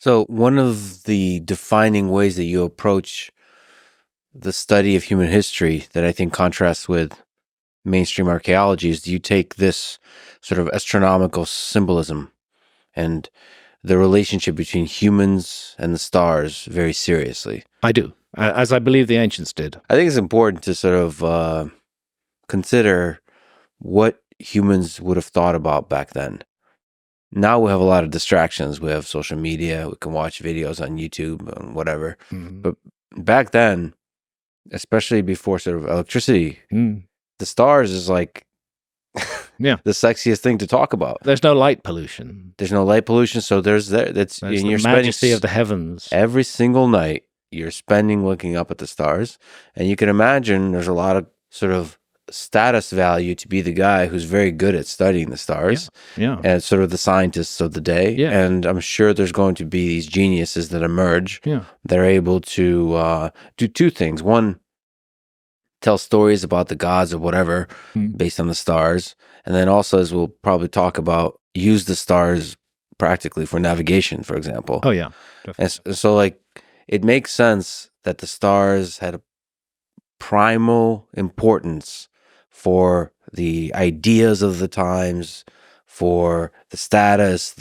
So one of the defining ways that you approach the study of human history that I think contrasts with mainstream archaeology is you take this sort of astronomical symbolism and the relationship between humans and the stars very seriously. I do, as I believe the ancients did. I think it's important to sort of consider what humans would have thought about back then. Now we have a lot of distractions. We have social media. We can watch videos on YouTube and whatever. But back then, especially before sort of electricity, the stars is like the sexiest thing to talk about. There's no light pollution. So there's that's There's and you're the majesty of the heavens. Every single night you're spending looking up at the stars, and you can imagine there's a lot of sort of status value to be the guy who's very good at studying the stars, and sort of the scientists of the day. And I'm sure there's going to be these geniuses that emerge that are able to do two things. One, tell stories about the gods or whatever based on the stars, and then also, as we'll probably talk about, use the stars practically for navigation, for example. Oh yeah, definitely. And so like it makes sense that the stars had a primal importance for the ideas of the times, for the status,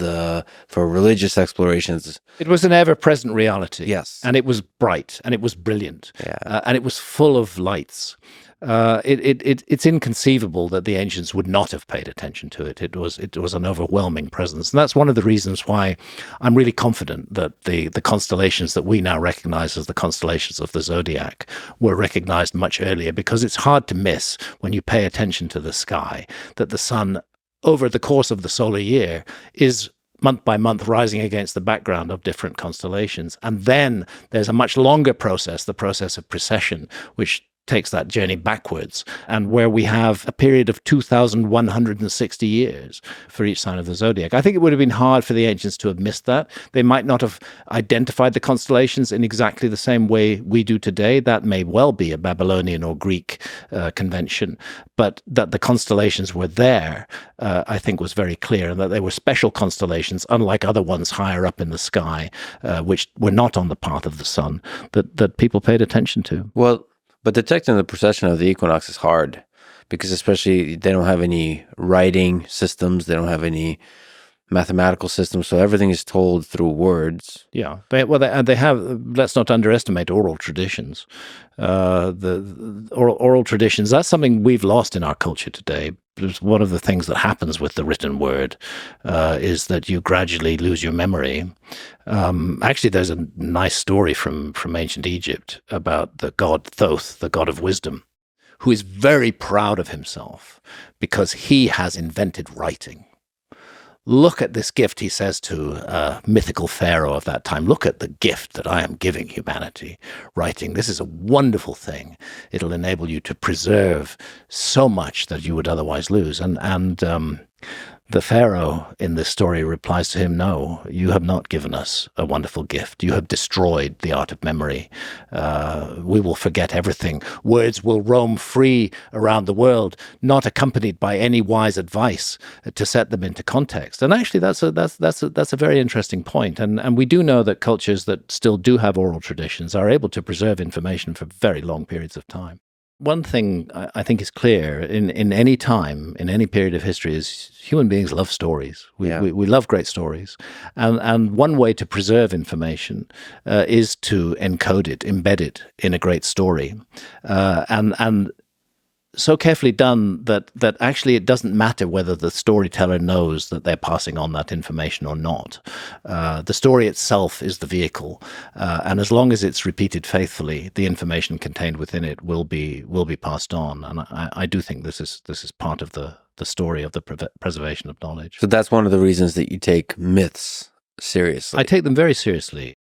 for religious explorations. It was an ever-present reality. Yes. And it was bright, and it was brilliant, and it was full of lights. It's inconceivable that the ancients would not have paid attention to it. It was an overwhelming presence. And that's one of the reasons why I'm really confident that the constellations that we now recognize as the constellations of the Zodiac were recognized much earlier, because it's hard to miss when you pay attention to the sky that the sun, over the course of the solar year, is month by month rising against the background of different constellations. And then there's a much longer process, the process of precession, which takes that journey backwards, and where we have a period of 2,160 years for each sign of the zodiac. I think it would have been hard for the ancients to have missed that. They might not have identified the constellations in exactly the same way we do today. That may well be a Babylonian or Greek convention, but that the constellations were there, I think was very clear, and that they were special constellations, unlike other ones higher up in the sky, which were not on the path of the sun, that people paid attention to. Well, but detecting the precession of the equinox is hard, because especially they don't have any writing systems, they don't have any mathematical systems, so everything is told through words. Yeah, they have. Let's not underestimate oral traditions. The oral traditions, that's something we've lost in our culture today. It's one of the things that happens with the written word is that you gradually lose your memory. Actually, there's a nice story from ancient Egypt about the god Thoth, the god of wisdom, who is very proud of himself because he has invented writing. Look at this gift, he says to a mythical pharaoh of that time. Look at the gift that I am giving humanity, writing. This is a wonderful thing. It'll enable you to preserve so much that you would otherwise lose. And the pharaoh in this story replies to him, no, you have not given us a wonderful gift. You have destroyed the art of memory. We will forget everything. Words will roam free around the world, not accompanied by any wise advice to set them into context. And actually, that's a very interesting point. And we do know that cultures that still do have oral traditions are able to preserve information for very long periods of time. One thing I think is clear in any time, in any period of history, is human beings love stories. We love great stories. And one way to preserve information is to encode it, embed it in a great story. And so carefully done that actually it doesn't matter whether the storyteller knows that they're passing on that information or not. The story itself is the vehicle, and as long as it's repeated faithfully, the information contained within it will be passed on. And I do think this is part of the story of the preservation of knowledge. So that's one of the reasons that you take myths seriously. I take them very seriously.